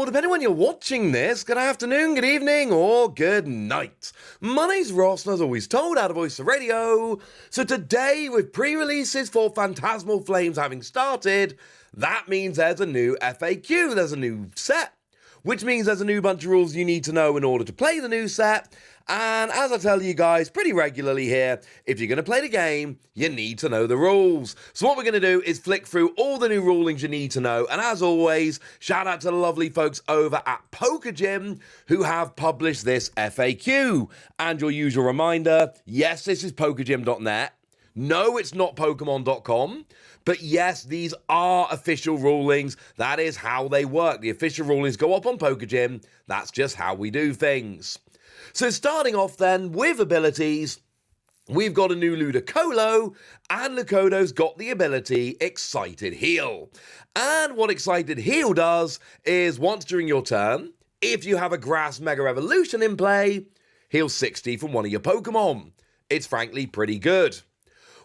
depending when you're watching this, good afternoon, good evening, or good night. My name's Ross, and as always told, out of Voice of Radio. So today, with pre-releases for Phantasmal Flames having started, that means there's a new FAQ, there's a new set. Which means there's a new bunch of rules you need to know in order to play the new set. And as I tell you guys pretty regularly here, if you're going to play the game, you need to know the rules. So what we're going to do is flick through all the new rulings you need to know. And as always, shout out to the lovely folks over at Pokémon who have published this FAQ. And your usual reminder, yes, this is Pokegym.net. No, it's not Pokemon.com. But yes, these are official rulings. That is how they work. The official rulings go up on Pokegym. That's just how we do things. So starting off then with abilities, we've got a new Ludicolo, and Lucado's got the ability Excited Heal. And what Excited Heal does is once during your turn, if you have a Grass Mega Evolution in play, heal 60 from one of your Pokemon. It's frankly pretty good.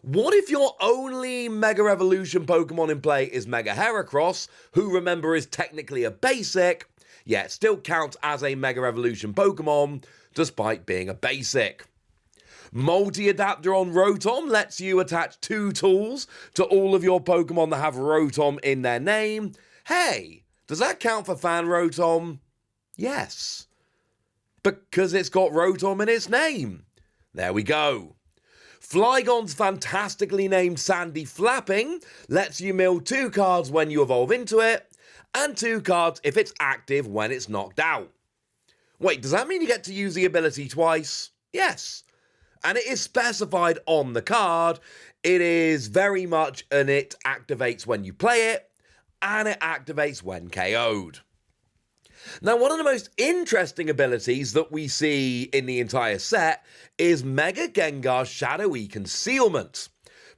What if your only Mega Evolution Pokemon in play is Mega Heracross, who remember is technically a basic, yet still counts as a Mega Evolution Pokemon, despite being a basic? Multi-Adapter on Rotom lets you attach 2 tools to all of your Pokemon that have Rotom in their name. Hey, does that count for Fan Rotom? Yes. Because it's got Rotom in its name. There we go. Flygon's fantastically named Sandy Flapping lets you mill 2 cards when you evolve into it, and 2 cards if it's active when it's knocked out. Wait, does that mean you get to use the ability twice? Yes. And it is specified on the card. It is very much an it activates when you play it, and it activates when KO'd. Now, one of the most interesting abilities that we see in the entire set is Mega Gengar's Shadowy Concealment,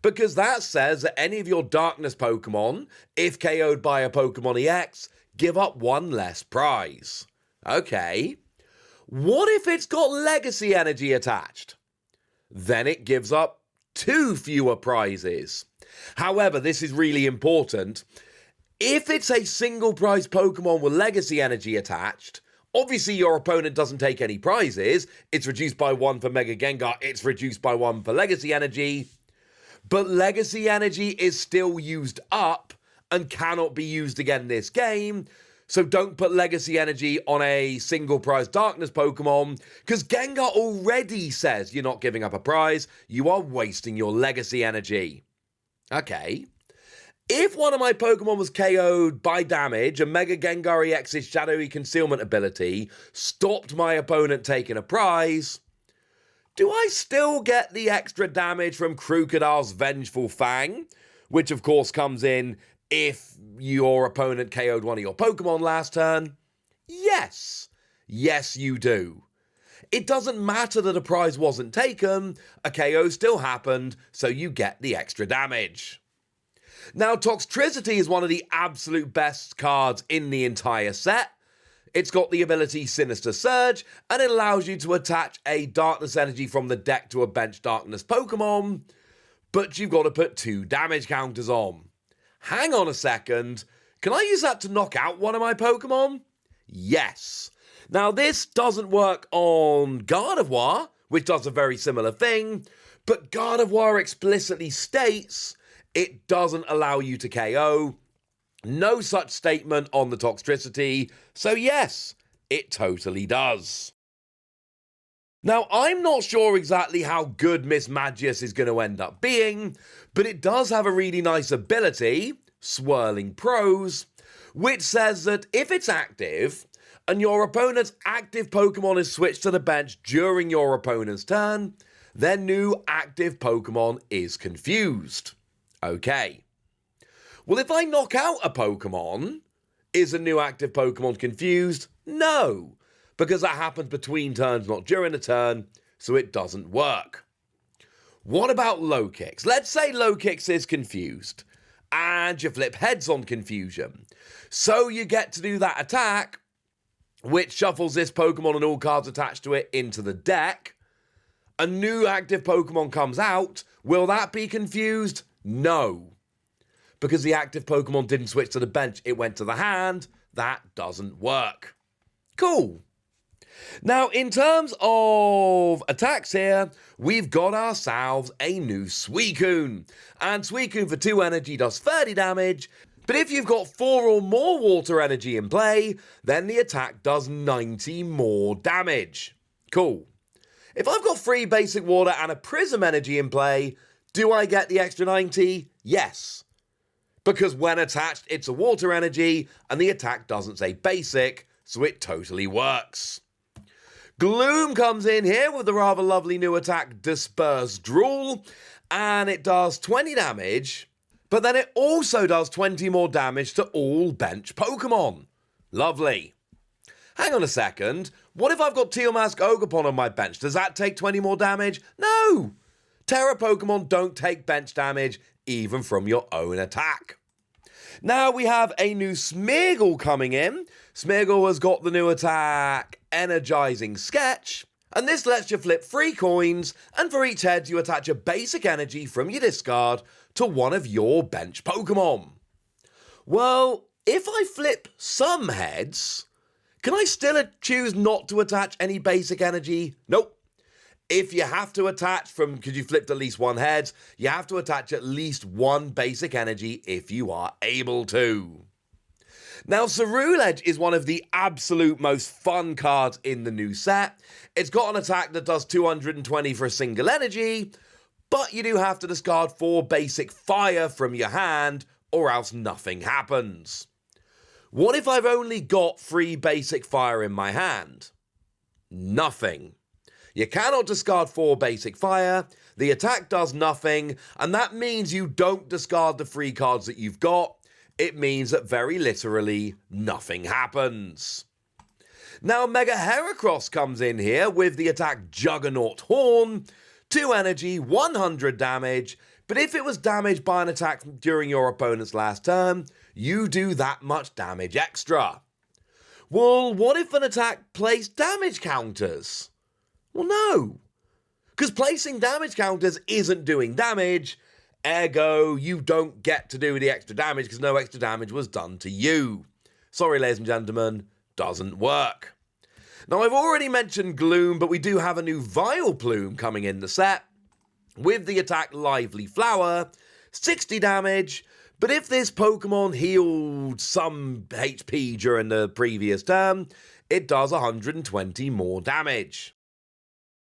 because that says that any of your Darkness Pokemon, if KO'd by a Pokemon EX, give up 1 less prize. Okay. What if it's got Legacy Energy attached? Then it gives up 2 fewer prizes. However, this is really important. If it's a single prize Pokemon with Legacy Energy attached, obviously your opponent doesn't take any prizes. It's reduced by 1 for Mega Gengar, it's reduced by 1 for Legacy Energy. But Legacy Energy is still used up and cannot be used again this game. So don't put Legacy Energy on a single prize Darkness Pokemon, because Gengar already says you're not giving up a prize, you are wasting your Legacy Energy. Okay. If one of my Pokemon was KO'd by damage, and Mega Gengar EX's Shadowy Concealment ability stopped my opponent taking a prize, do I still get the extra damage from Crocodile's Vengeful Fang? Which of course comes in if your opponent KO'd one of your Pokemon last turn? Yes. Yes, you do. It doesn't matter that a prize wasn't taken, a KO still happened, so you get the extra damage. Now, Toxtricity is one of the absolute best cards in the entire set. It's got the ability Sinister Surge, and it allows you to attach a Darkness Energy from the deck to a bench Darkness Pokemon, but you've got to put 2 damage counters on. Hang on a second, can I use that to knock out one of my Pokemon? Yes. Now, this doesn't work on Gardevoir, which does a very similar thing, but Gardevoir explicitly states it doesn't allow you to KO. No such statement on the Toxtricity, so yes, it totally does. Now, I'm not sure exactly how good Miss Magius is going to end up being, but it does have a really nice ability, Swirling Prose, which says that if it's active, and your opponent's active Pokemon is switched to the bench during your opponent's turn, their new active Pokemon is confused. Okay. Well, if I knock out a Pokemon, is a new active Pokemon confused? No, because that happens between turns, not during a turn, so it doesn't work. What about Low Kicks? Let's say Low Kicks is confused, and you flip heads on confusion. So you get to do that attack, which shuffles this Pokemon and all cards attached to it into the deck. A new active Pokemon comes out. Will that be confused? No. Because the active Pokemon didn't switch to the bench, it went to the hand. that doesn't work. Cool. Now, in terms of attacks here, we've got ourselves a new Suicune. And Suicune for 2 energy does 30 damage, but if you've got 4 or more water energy in play, then the attack does 90 more damage. Cool. If I've got 3 basic water and a prism energy in play, do I get the extra 90? Yes. Because when attached, it's a water energy, and the attack doesn't say basic, so it totally works. Gloom comes in here with the rather lovely new attack Disperse Drool, and it does 20 damage, but then it also does 20 more damage to all bench Pokemon. Lovely. Hang on a second, what if I've got Tealmask Ogerpon on my bench? Does that take 20 more damage? No! Terra Pokemon don't take bench damage, even from your own attack. Now we have a new Smeargle coming in. Smeargle has got the new attack Energizing Sketch, and this lets you flip 3 coins, and for each head you attach a basic energy from your discard to one of your bench Pokemon. Well, if I flip some heads, can I still choose not to attach any basic energy? Nope. If you have to attach because you flipped at least 1 head, you have to attach at least 1 basic energy if you are able to. Now, Ceruledge is one of the absolute most fun cards in the new set. It's got an attack that does 220 for a single energy, but you do have to discard 4 basic fire from your hand, or else nothing happens. What if I've only got 3 basic fire in my hand? Nothing. You cannot discard 4 basic fire, the attack does nothing, and that means you don't discard the 3 cards that you've got. It means that very literally nothing happens. Now Mega Heracross comes in here with the attack Juggernaut Horn, 2 energy, 100 damage, but if it was damaged by an attack during your opponent's last turn, you do that much damage extra. Well, what if an attack placed damage counters? Well, no, because placing damage counters isn't doing damage, ergo, you don't get to do the extra damage because no extra damage was done to you. Sorry, ladies and gentlemen, doesn't work. Now, I've already mentioned Gloom, but we do have a new Vileplume coming in the set with the attack Lively Flower, 60 damage, but if this Pokemon healed some HP during the previous turn, it does 120 more damage.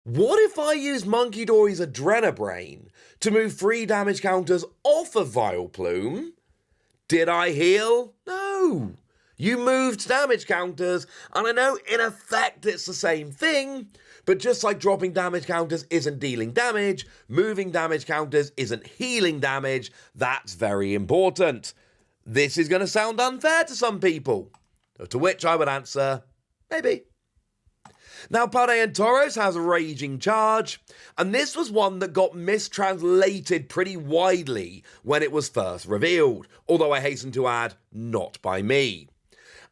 What if I use Monkey Dory's Adrenabrain to move 3 damage counters off of Vileplume? Did I heal? No. You moved damage counters, and I know in effect it's the same thing, but just like dropping damage counters isn't dealing damage, moving damage counters isn't healing damage. That's very important. This is going to sound unfair to some people, to which I would answer, maybe. Now, Paldean Tauros has a Raging Charge, and this was one that got mistranslated pretty widely when it was first revealed, although I hasten to add, not by me.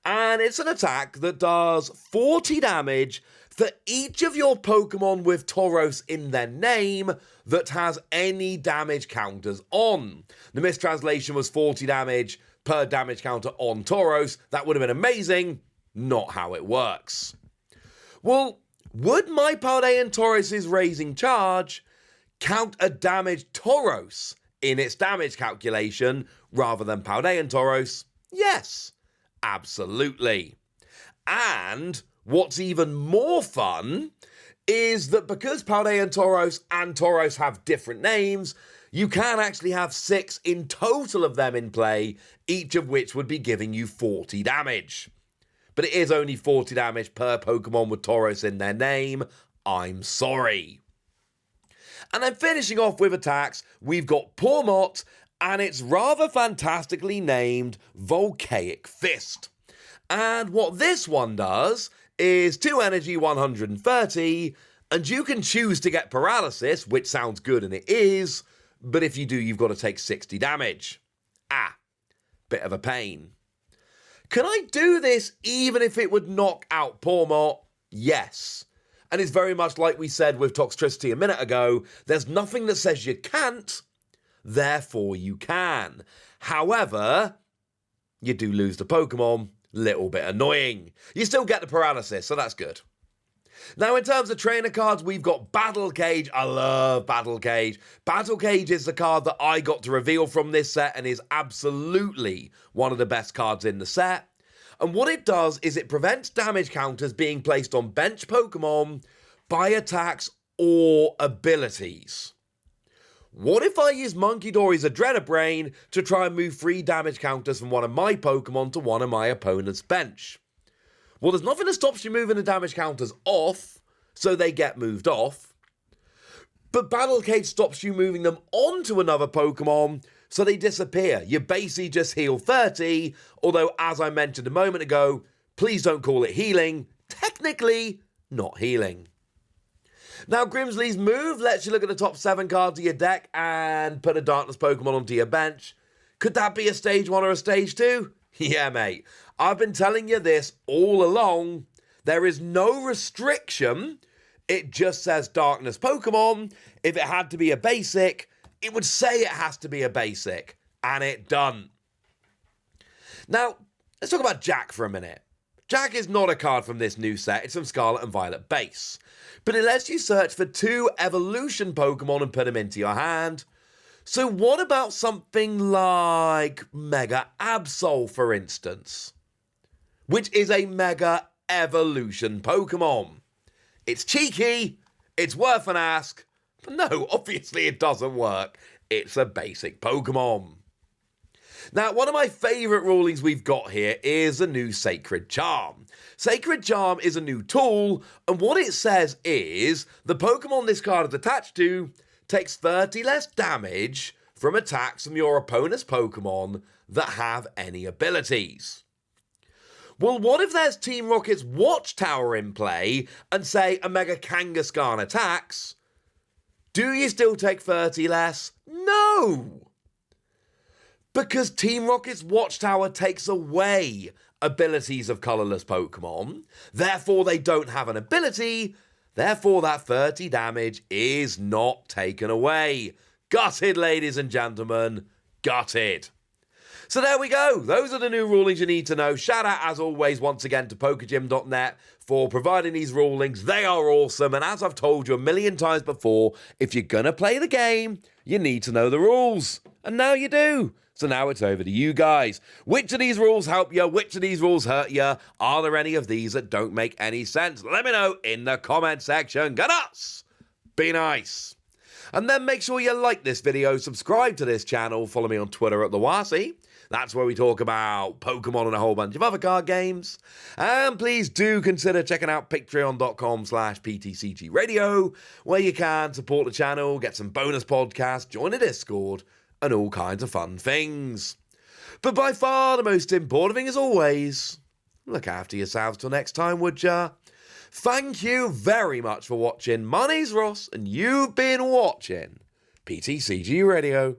And it's an attack that does 40 damage for each of your Pokemon with Tauros in their name that has any damage counters on. The mistranslation was 40 damage per damage counter on Tauros. That would have been amazing. Not how it works. Well, would my Paldean Taurus' Raising Charge count a damaged Tauros in its damage calculation rather than Paldean Tauros? Yes, absolutely. And what's even more fun is that because Paldean Tauros and Tauros have different names, you can actually have 6 in total of them in play, each of which would be giving you 40 damage. But it is only 40 damage per Pokemon with Tauros in their name. I'm sorry. And then finishing off with attacks, we've got Pawmot, and it's rather fantastically named Volcaic Fist. And what this one does is 2 energy, 130, and you can choose to get paralysis, which sounds good and it is, but if you do, you've got to take 60 damage. Bit of a pain. Can I do this even if it would knock out Pawmot? Yes. And it's very much like we said with Toxtricity a minute ago, there's nothing that says you can't, therefore you can. However, you do lose the Pokemon, Little bit annoying. You still get the paralysis, so that's good. Now, in terms of trainer cards, we've got Battle Cage. I love Battle Cage. Battle Cage is the card that I got to reveal from this set and is absolutely one of the best cards in the set. And what it does is it prevents damage counters being placed on bench Pokemon by attacks or abilities. What if I use Monkey Dory's Adrenabrain to try and move 3 damage counters from one of my Pokemon to one of my opponent's bench? Well, there's nothing that stops you moving the damage counters off, so they get moved off. But Battle Cage stops you moving them onto another Pokemon, so they disappear. You basically just heal 30, although, as I mentioned a moment ago, please don't call it healing. Technically, not healing. Now, Grimsley's move lets you look at the top 7 cards of your deck and put a Darkness Pokemon onto your bench. Could that be a Stage 1 or a Stage 2? Yeah, mate. I've been telling you this all along. There is no restriction. It just says Darkness Pokemon. If it had to be a basic, it would say it has to be a basic. And it doesn't. Now, let's talk about Jack for a minute. Jack is not a card from this new set. It's from Scarlet and Violet base. But it lets you search for 2 evolution Pokemon and put them into your hand. So what about something like Mega Absol, for instance? Which is a Mega Evolution Pokemon. It's cheeky, it's worth an ask, but no, obviously it doesn't work. It's a basic Pokemon. Now, one of my favourite rulings we've got here is the new Sacred Charm. Sacred Charm is a new tool, and what it says is the Pokemon this card is attached to takes 30 less damage from attacks from your opponent's Pokemon that have any abilities. Well, what if there's Team Rocket's Watchtower in play and, say, a Mega Kangaskhan attacks? Do you still take 30 less? No! Because Team Rocket's Watchtower takes away abilities of colourless Pokemon, therefore they don't have an ability, therefore that 30 damage is not taken away. Gutted, ladies and gentlemen, gutted. So there we go. Those are the new rulings you need to know. Shout out, as always, once again to PokeGym.net for providing these rulings. They are awesome. And as I've told you a million times before, if you're going to play the game, you need to know the rules. And now you do. So now it's over to you guys. Which of these rules help you? Which of these rules hurt you? Are there any of these that don't make any sense? Let me know in the comment section. Go nuts! Be nice. And then make sure you like this video, subscribe to this channel, follow me on Twitter at Diancie. That's where we talk about Pokemon and a whole bunch of other card games. And please do consider checking out patreon.com/PTCG Radio, where you can support the channel, get some bonus podcasts, join a Discord, and all kinds of fun things. But by far the most important thing, as always, look after yourselves till next time, would ya? Thank you very much for watching. My name's Ross, and you've been watching PTCG Radio.